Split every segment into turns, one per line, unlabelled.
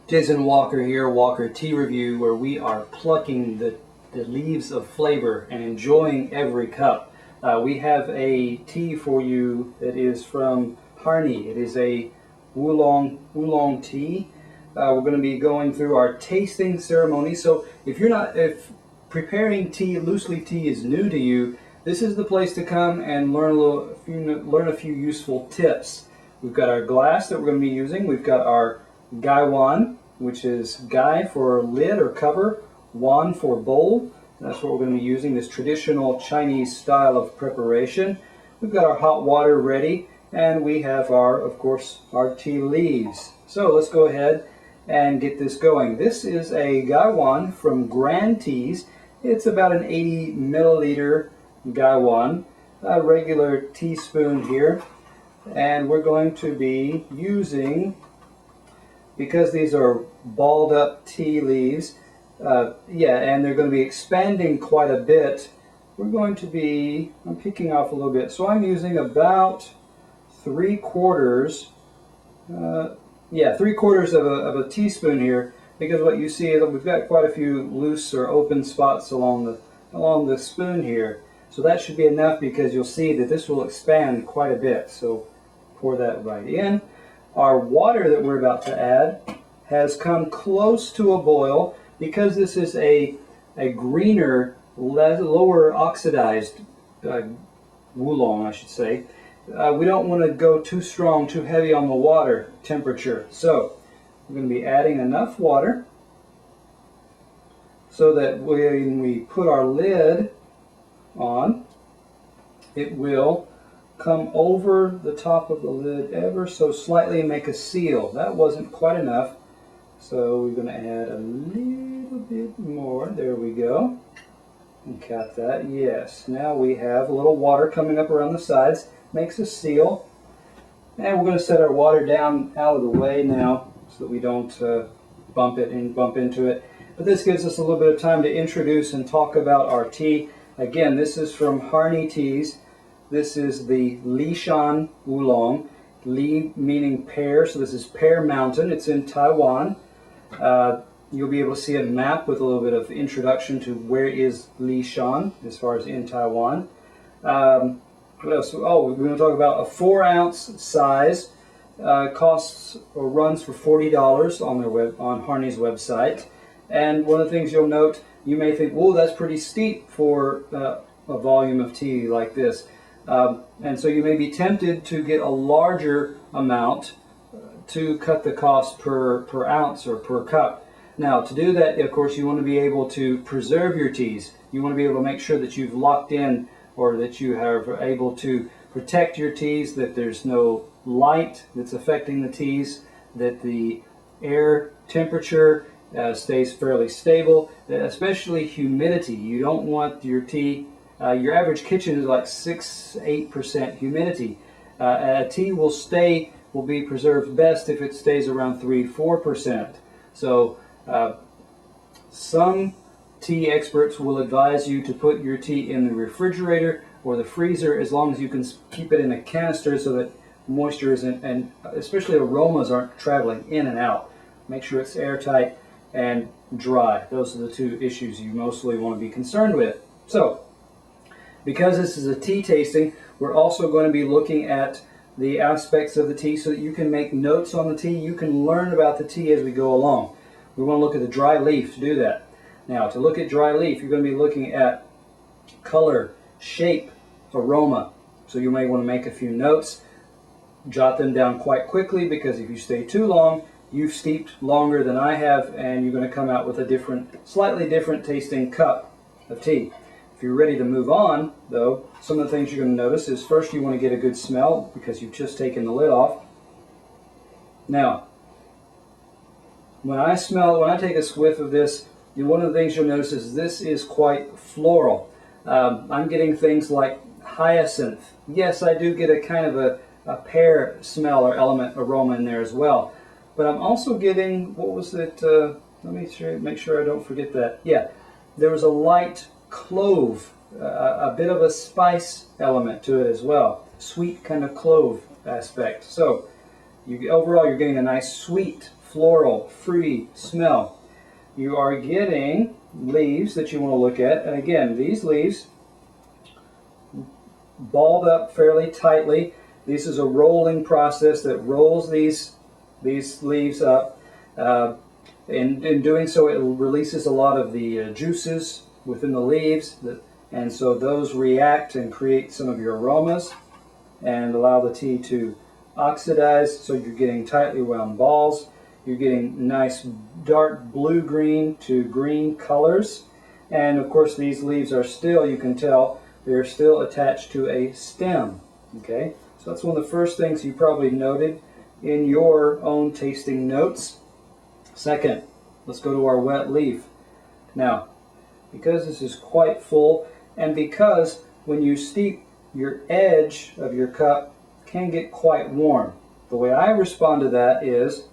Jason Walker here, Walker Tea Review, where we are plucking the leaves of flavor and enjoying every cup. We have a tea for you that is from Harney. It is a oolong tea. We're going to be going through our tasting ceremony. So if preparing tea, loose leaf tea, is new to you, this is the place to come and learn a few useful tips. We've got our glass that we're going to be using. We've got our Gaiwan, which is Gai for lid or cover, Wan for bowl. That's what we're going to be using, this traditional Chinese style of preparation. We've got our hot water ready, and we have of course, our tea leaves. So let's go ahead and get this going. This is a Gaiwan from Grand Teas. It's about an 80 milliliter Gaiwan, a regular teaspoon here. And we're going to be using, because these are balled up tea leaves, and they're going to be expanding quite a bit, we're going to be, I'm picking off a little bit, so I'm using about 3/4 of a teaspoon here, because what you see is we've got quite a few loose or open spots along the spoon here. So that should be enough, because you'll see that this will expand quite a bit. So pour that right in. Our water that we're about to add has come close to a boil, because this is a greener, lower oxidized oolong, I should say. We don't want to go too strong, too heavy on the water temperature. So we're going to be adding enough water so that when we put our lid on, it will come over the top of the lid ever so slightly and make a seal. That wasn't quite enough, so we're going to add a little bit more. There we go. And cap that. Yes, now we have a little water coming up around the sides, makes a seal. And we're going to set our water down out of the way now so that we don't bump into it. But this gives us a little bit of time to introduce and talk about our tea. Again, this is from Harney Teas. This is the HarneyLiShan oolong. Li meaning pear, so this is Pear Mountain. It's in Taiwan. You'll be able to see a map with a little bit of introduction to where is HarneyLiShan as far as in Taiwan. What else? Oh, we're going to talk about a 4-ounce size. Costs or runs for $40 on Harney's website. And one of the things you'll note, you may think, "Whoa, that's pretty steep for a volume of tea like this." And so you may be tempted to get a larger amount to cut the cost per ounce or per cup. Now, to do that, of course, you want to be able to preserve your teas. You want to be able to make sure that you've locked in, or that you are able to protect your teas, that there's no light that's affecting the teas, that the air temperature stays fairly stable, especially humidity. You don't want your tea, your average kitchen is like 6-8% humidity. A tea will be preserved best if it stays around 3-4%. So some tea experts will advise you to put your tea in the refrigerator or the freezer, as long as you can keep it in a canister so that moisture isn't, and especially aromas aren't traveling in and out. Make sure it's airtight and dry. Those are the two issues you mostly want to be concerned with. So, because this is a tea tasting, we're also going to be looking at the aspects of the tea so that you can make notes on the tea. You can learn about the tea as we go along. We want to look at the dry leaf to do that. Now, to look at dry leaf, you're going to be looking at color, shape, aroma. So you may want to make a few notes, jot them down quite quickly, because if you stay too long, you've steeped longer than I have, and you're going to come out with a slightly different tasting cup of tea. If you're ready to move on, though, some of the things you're going to notice is, first, you want to get a good smell, because you've just taken the lid off. Now, when I take a whiff of this, one of the things you'll notice is this is quite floral. I'm getting things like hyacinth. Yes, I do get a kind of a pear smell or aroma in there as well. But I'm also getting, what was it? Let me make sure I don't forget that. Yeah, there was a light clove, a bit of a spice element to it as well. Sweet kind of clove aspect. So overall, you're getting a nice sweet floral, fruity smell. You are getting leaves that you want to look at. And again, these leaves balled up fairly tightly. This is a rolling process that rolls these leaves up. In doing so, it releases a lot of the juices within the leaves, and so those react and create some of your aromas and allow the tea to oxidize. So you're getting tightly wound balls. You're getting nice dark blue-green to green colors. And of course, these leaves are still, you can tell, they're still attached to a stem. Okay, so that's one of the first things you probably noted in your own tasting notes. Second, let's go to our wet leaf. Now, because this is quite full, and because when you steep, your edge of your cup can get quite warm. The way I respond to that is,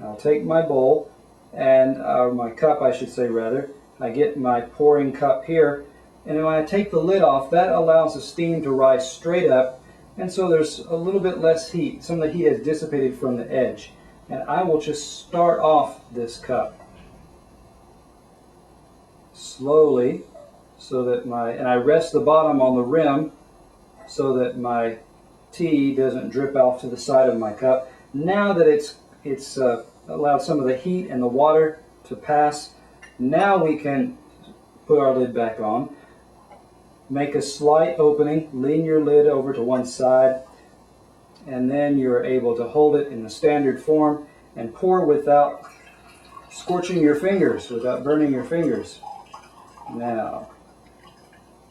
I'll take my bowl, and my cup I should say rather, I get my pouring cup here, and then when I take the lid off, that allows the steam to rise straight up, and so there's a little bit less heat. Some of the heat has dissipated from the edge. And I will just start off this cup slowly so that and I rest the bottom on the rim so that my tea doesn't drip off to the side of my cup. Now that it's allowed some of the heat and the water to pass, now we can put our lid back on. Make a slight opening, lean your lid over to one side, and then you're able to hold it in the standard form and pour without scorching your fingers, without burning your fingers. Now,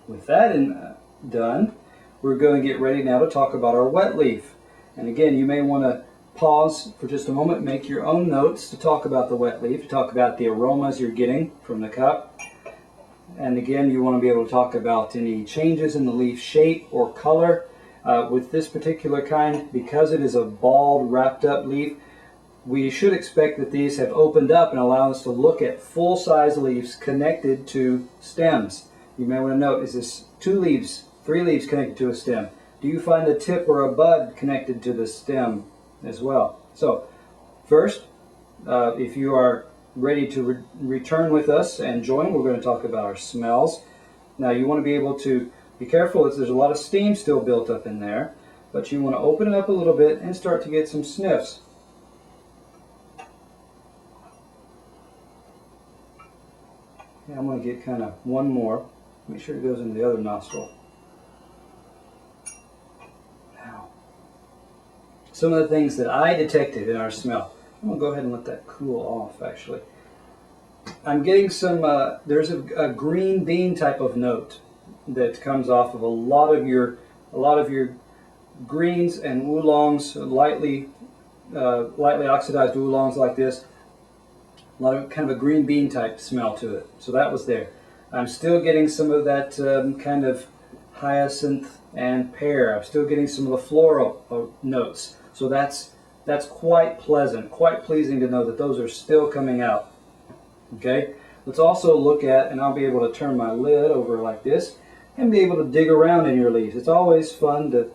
with that done, we're going to get ready now to talk about our wet leaf. And again, you may want to pause for just a moment, make your own notes to talk about the wet leaf, to talk about the aromas you're getting from the cup. And again, you want to be able to talk about any changes in the leaf shape or color. With this particular kind, because it is a balled, wrapped up leaf, we should expect that these have opened up and allow us to look at full-size leaves connected to stems. You may want to note, is this 2 leaves, 3 leaves connected to a stem? Do you find a tip or a bud connected to the stem as well? So, first, if you are ready to return with us and join, we're going to talk about our smells. Now, you want to be able to be careful as there's a lot of steam still built up in there, but you want to open it up a little bit and start to get some sniffs. Yeah, I'm going to get kind of one more. Make sure it goes into the other nostril. Now, some of the things that I detected in our smell. I'm going to go ahead and let that cool off actually. I'm getting some, there's a green bean type of note that comes off of a lot of your greens and oolongs, lightly oxidized oolongs like this. A lot of kind of a green bean type smell to it. So that was there. I'm still getting some of that kind of hyacinth and pear. I'm still getting some of the floral notes. So that's quite pleasant, quite pleasing to know that those are still coming out. Okay, let's also look at, and I'll be able to turn my lid over like this and be able to dig around in your leaves. It's always fun to,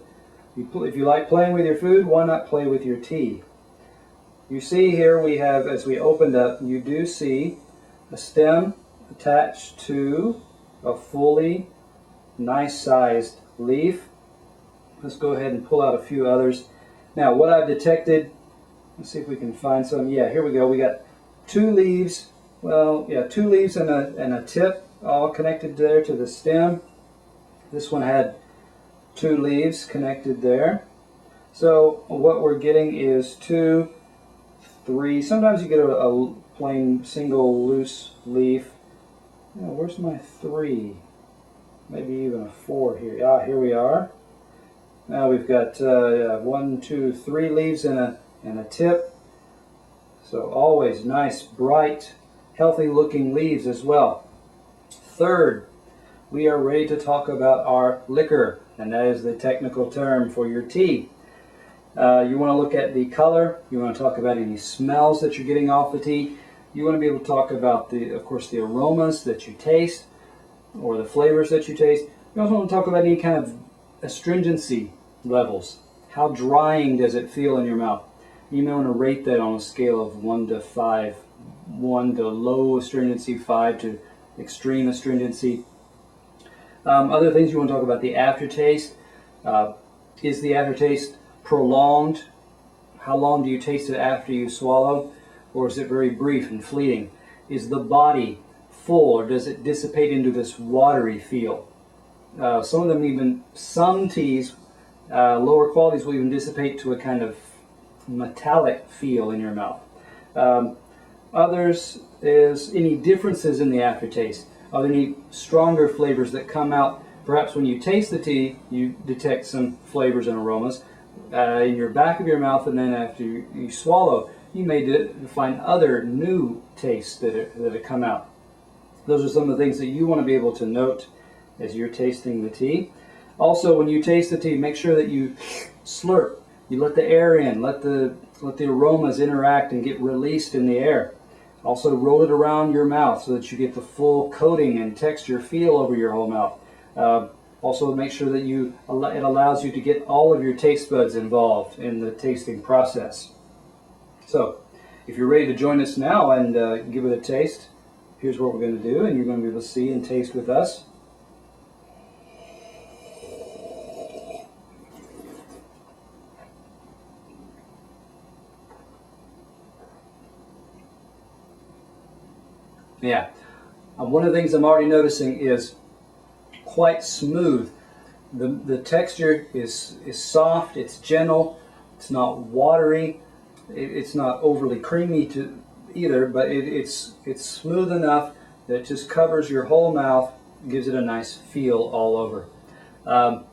if you like playing with your food, why not play with your tea? You see here we have, as we opened up, you do see a stem attached to a fully nice sized leaf. Let's go ahead and pull out a few others. Now what I've detected, let's see if we can find some. Yeah, here we go. We got 2 leaves. Well, yeah, 2 leaves and a tip all connected there to the stem. This one had 2 leaves connected there. So what we're getting is 2, 3. Sometimes you get a plain single loose leaf. Oh, where's my 3? Maybe even a 4 here. Ah, here we are. Now we've got 1, 2, 3 leaves and a tip. So always nice, bright, healthy looking leaves as well. Third, we are ready to talk about our liquor, and that is the technical term for your tea. You want to look at the color. You want to talk about any smells that you're getting off the tea. You want to be able to talk about, of course, the aromas that you taste or the flavors that you taste. You also want to talk about any kind of astringency levels. How drying does it feel in your mouth? You may want to rate that on a scale of 1 to 5. 1 to low astringency, 5 to extreme astringency. Other things you want to talk about: the aftertaste. Is the aftertaste prolonged? How long do you taste it after you swallow? Or is it very brief and fleeting? Is the body full, or does it dissipate into this watery feel? Some teas, lower qualities, will even dissipate to a kind of metallic feel in your mouth. Others is any differences in the aftertaste. Are there any stronger flavors that come out? Perhaps when you taste the tea, you detect some flavors and aromas in your back of your mouth, and then after you swallow, you may find other new tastes that come out. Those are some of the things that you want to be able to note as you're tasting the tea. Also, when you taste the tea, make sure that you slurp. You let the air in, let the aromas interact and get released in the air. Also, roll it around your mouth so that you get the full coating and texture feel over your whole mouth. Also, make sure that it allows you to get all of your taste buds involved in the tasting process. So, if you're ready to join us now and give it a taste, here's what we're going to do, and you're going to be able to see and taste with us. Yeah, one of the things I'm already noticing is quite smooth. The texture is soft, it's gentle, it's not watery, it's not overly creamy either, but it's smooth enough that it just covers your whole mouth, gives it a nice feel all over.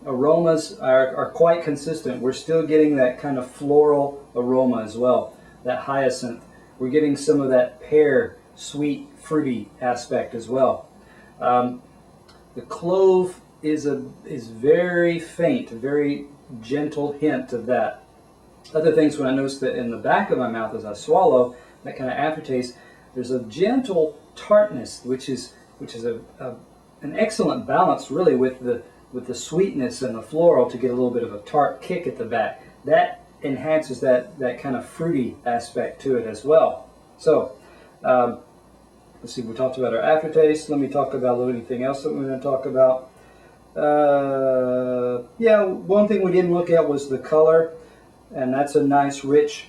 Aromas are quite consistent. We're still getting that kind of floral aroma as well, that hyacinth. We're getting some of that pear, sweet, fruity aspect as well. The clove is very faint, a very gentle hint of that. Other things, when I notice that in the back of my mouth as I swallow, that kind of aftertaste, there's a gentle tartness, which is an excellent balance really with the sweetness and the floral to get a little bit of a tart kick at the back. That enhances that kind of fruity aspect to it as well. So, let's see, we talked about our aftertaste. Let me talk about anything else that we're going to talk about. Yeah, one thing we didn't look at was the color, and that's a nice rich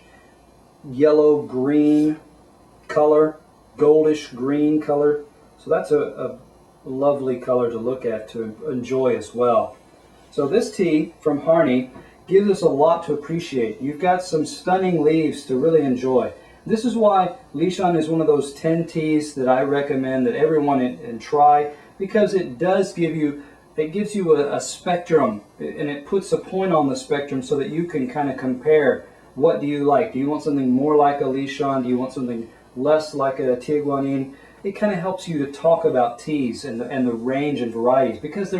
yellow-green color, goldish green color. So that's a lovely color to look at, to enjoy as well. So this tea from Harney gives us a lot to appreciate. You've got some stunning leaves to really enjoy. This is why LiShan is one of those 10 teas that I recommend that everyone try, because it does give you, it gives you a spectrum, and it puts a point on the spectrum so that you can kind of compare what do you like. Do you want something more like a LiShan? Do you want something less like a Tieguanin? It kind of helps you to talk about teas and the range and varieties, because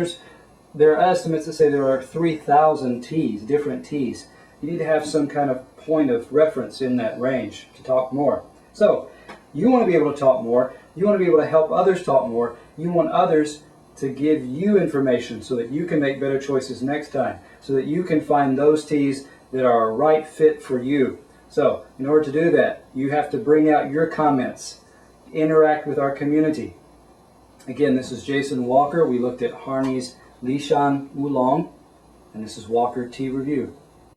there are estimates that say there are 3,000 teas, different teas. You need to have some kind of point of reference in that range to talk more. So, you want to be able to talk more. You want to be able to help others talk more. You want others to give you information so that you can make better choices next time, so that you can find those teas that are a right fit for you. So, in order to do that, you have to bring out your comments, interact with our community. Again, this is Jason Walker. We looked at Harney's LiShan Oolong, and this is Walker Tea Review.